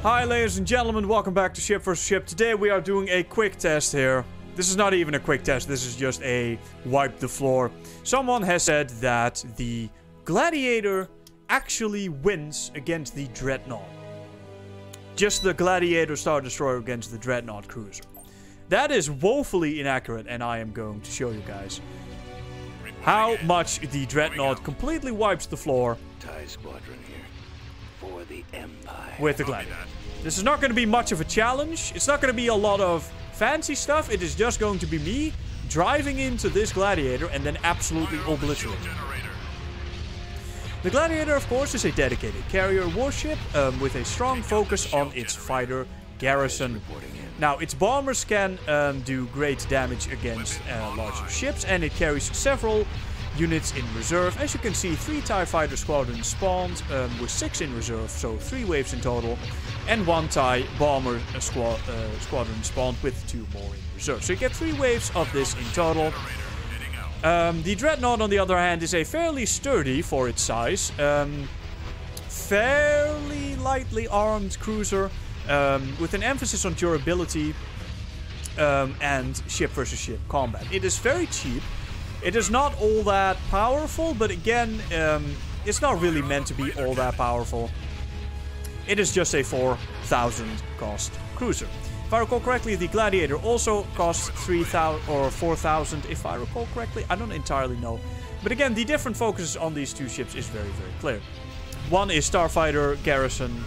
Hi ladies and gentlemen, welcome back to Ship vs. Ship. Today we are doing a quick test here. This is not even a quick test, this is just a wipe the floor. Someone has said that the Gladiator actually wins against the Dreadnought. Just the Gladiator Star Destroyer against the Dreadnought Cruiser. That is woefully inaccurate, and I am going to show you guys how much the Dreadnought completely wipes the floor for the Empire. With the Gladiator. This is not going to be much of a challenge. It's not going to be a lot of fancy stuff. It is just going to be me driving into this Gladiator and then absolutely obliterating. The Gladiator, of course, is a dedicated carrier warship with a strong focus on its fighter garrison. Now, its bombers can do great damage against larger ships, and it carries several units in reserve. As you can see, 3 TIE Fighter squadrons spawned with 6 in reserve, so 3 waves in total, and 1 TIE Bomber squadron spawned with 2 more in reserve. So you get 3 waves of this in total. The Dreadnought, on the other hand, is a fairly sturdy for its size, fairly lightly armed cruiser with an emphasis on durability and ship versus ship combat. It is very cheap. It is not all that powerful, but again, it's not really meant to be all that powerful. It is just a 4,000 cost cruiser. If I recall correctly, the Gladiator also costs 3,000 or 4,000, if I recall correctly. I don't entirely know. But again, the different focuses on these 2 ships is very, very clear. One is Starfighter, Garrison,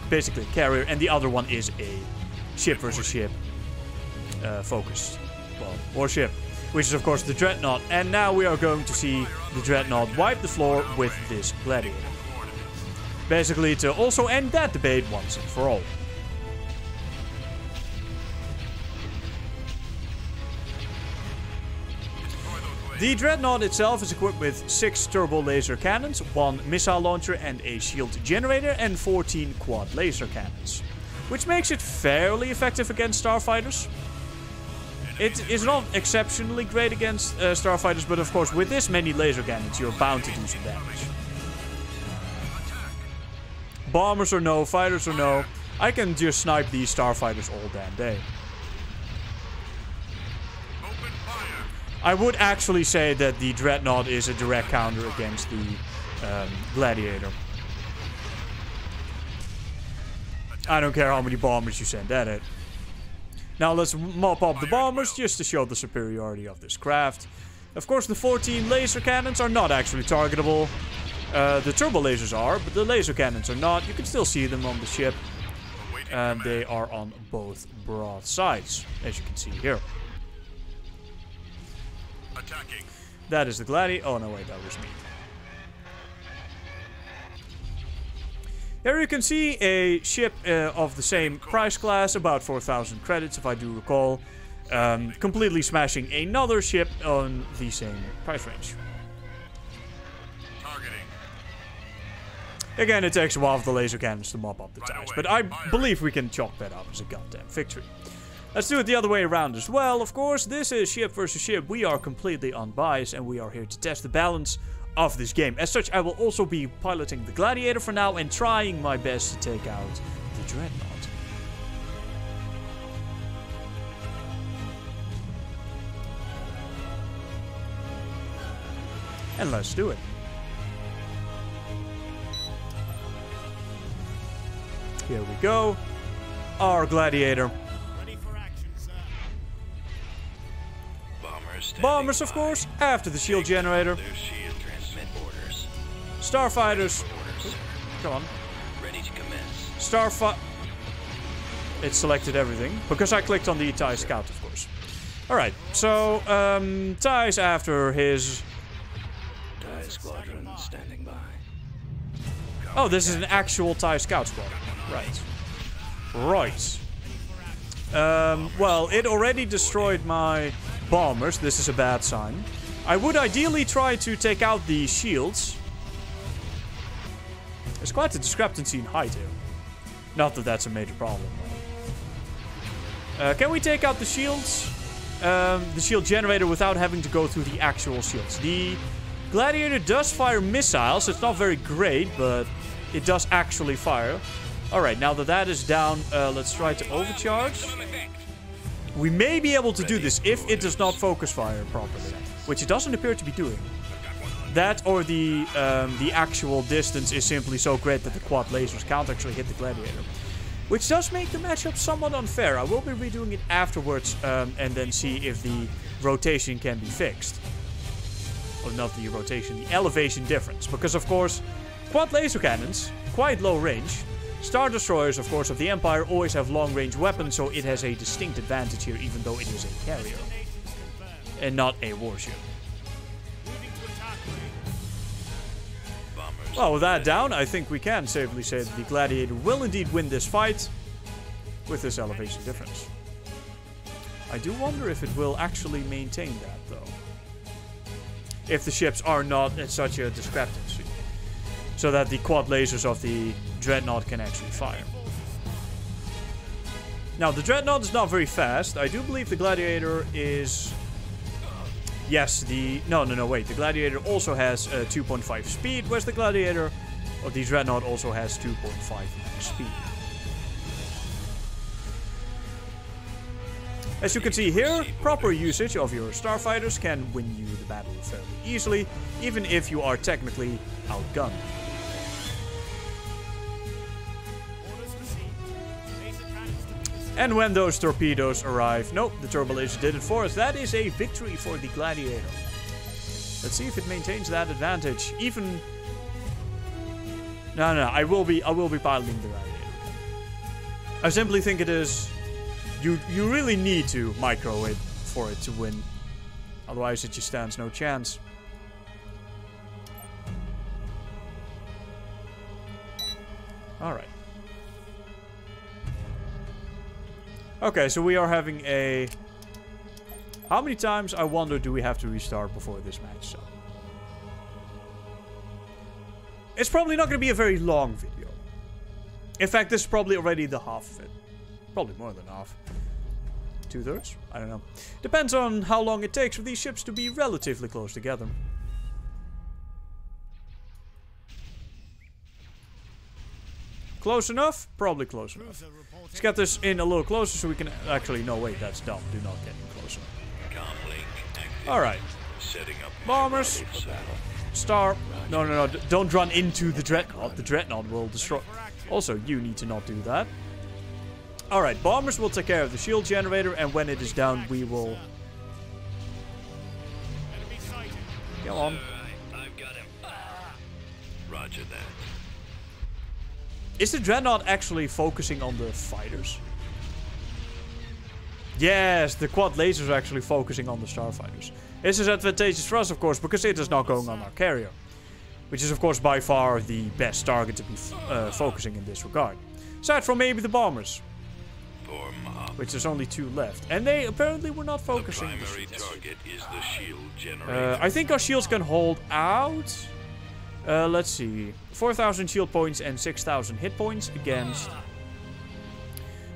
basically carrier, and the other one is a ship versus ship focus. Well, warship. Which is, of course, the Dreadnought. And now we are going to see the Dreadnought wipe the floor with this Gladiator. Basically, to also end that debate once and for all. The Dreadnought itself is equipped with 6 turbo laser cannons, 1 missile launcher and a shield generator, and 14 quad laser cannons. Which makes it fairly effective against starfighters. It is not exceptionally great against starfighters, but of course with this many laser cannons you're bound to do some damage. Bombers or no, fighters or no, I can just snipe these starfighters all damn day. I would actually say that the Dreadnought is a direct counter against the Gladiator. I don't care how many bombers you send at it. Now let's mop up the bombers just to show the superiority of this craft. Of course, the 14 laser cannons are not actually targetable. The turbo lasers are, but the laser cannons are not. You can still see them on the ship. And they are on both broad sides, as you can see here. Attacking. That is the Gladiator. Oh no, wait, that was me. Here you can see a ship of the same price class, about 4,000 credits if I do recall, completely smashing another ship on the same price range. Targeting. Again, it takes a while for the laser cannons to mop up the ties, but I believe we can chalk that up as a goddamn victory. Let's do it the other way around as well. Of course, this is ship versus ship. We are completely unbiased and we are here to test the balance of this game. As such, I will also be piloting the Gladiator for now and trying my best to take out the Dreadnought. And let's do it. Here we go. Our Gladiator. Ready for action, sir. Bombers, of course, after the shield generator. Their shield transmit orders. Starfighters. Orders. Come on. Ready to commence. Starfighter. It selected everything because I clicked on the TIE Scout, of course. Alright, so, TIE's after his... TIE squadron standing by. Oh, this is an actual TIE Scout squadron. Right. Right. Well, it already destroyed my bombers. This is a bad sign. I would ideally try to take out the shields. There's quite a discrepancy in height here. Not that that's a major problem. Can we take out the shields? The shield generator without having to go through the actual shields. The Gladiator does fire missiles. It's not very great, but it does actually fire. Alright, now that that is down, let's try to overcharge. We may be able to do this if it does not focus fire properly, which it doesn't appear to be doing. That or the actual distance is simply so great that the quad lasers can't actually hit the Gladiator. Which does make the matchup somewhat unfair. I will be redoing it afterwards and then see if the rotation can be fixed. Or not the rotation, the elevation difference. Because of course, quad laser cannons, quite low range. Star Destroyers, of course, of the Empire always have long-range weapons, so it has a distinct advantage here, even though it is a carrier. And not a warship. Well, with that down, I think we can safely say that the Gladiator will indeed win this fight with this elevation difference. I do wonder if it will actually maintain that, though. If the ships are not at such a discrepancy. So that the quad lasers of the Dreadnought can actually fire. Now, the Dreadnought is not very fast. I do believe the Gladiator is... Yes, the... No, wait. The Gladiator also has 2.5 speed, whereas the Gladiator of the Dreadnought also has 2.5 max speed. As you can see here, proper usage of your starfighters can win you the battle fairly easily, even if you are technically outgunned. And when those torpedoes arrive... Nope, the turbo laser did it for us. That is a victory for the Gladiator. Let's see if it maintains that advantage. Even... No, I will be piloting the Gladiator. I simply think it is... You really need to micro it for it to win. Otherwise it just stands no chance. Alright. Okay, so we are having a... How many times, I wonder, do we have to restart before this match is up? It's probably not going to be a very long video. In fact, this is probably already the half of it. Probably more than half. 2/3? I don't know. Depends on how long it takes for these ships to be relatively close together. Close enough? Probably close enough. Let's get this in a little closer so we can... Actually, no, wait, that's dumb. Do not get in closer. Alright. Bombers. Star. No. Don't run into the Dreadnought. The Dreadnought will destroy... Also, you need to not do that. Alright, bombers will take care of the shield generator, and when it is down, we will... Come on. I've got him. Roger that. Is the Dreadnought actually focusing on the fighters? Yes, the quad lasers are actually focusing on the starfighters. This is advantageous for us, of course, because it is not going on our carrier. Which is, of course, by far the best target to be focusing in this regard. Aside from maybe the bombers. Which there's only 2 left. And they apparently were not focusing. The primary target is the shield generator. I think our shields can hold out... let's see. 4,000 shield points and 6,000 hit points against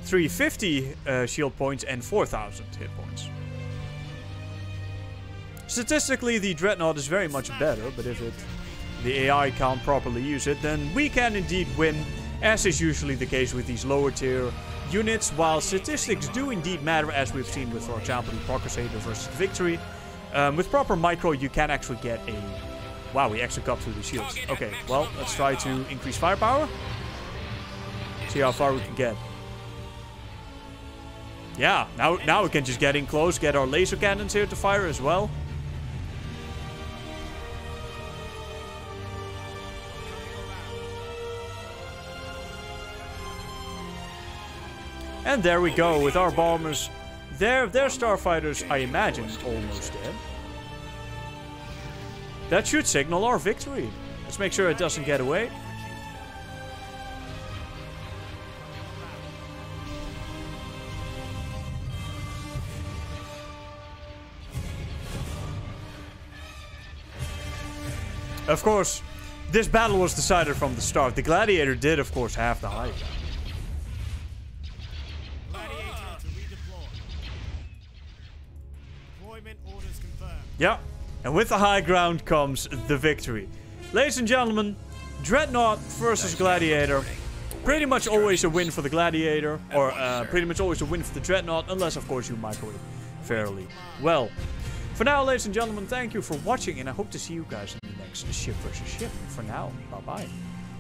350 shield points and 4,000 hit points. Statistically, the Dreadnought is very much better, but if the AI can't properly use it, then we can indeed win, as is usually the case with these lower tier units, while statistics do indeed matter, as we've seen with, for example, the Procrussator versus Victory. With proper micro, you can actually get a... Wow, we actually got through the shields. Okay, well, let's try to increase firepower. See how far we can get. Yeah, now we can just get in close, get our laser cannons here to fire as well. And there we go, with our bombers. Their starfighters, I imagine, almost dead. That should signal our victory. Let's make sure it doesn't get away. Of course, this battle was decided from the start. The Gladiator did, of course, have the high ground. Yeah, and with the high ground comes the victory. Ladies and gentlemen, Dreadnought versus Gladiator. pretty much always a win for the Gladiator, or pretty much always a win for the Dreadnought, unless of course you microwave fairly well. For now, ladies and gentlemen, thank you for watching, and I hope to see you guys in the next Ship vs. Ship. For now, bye bye.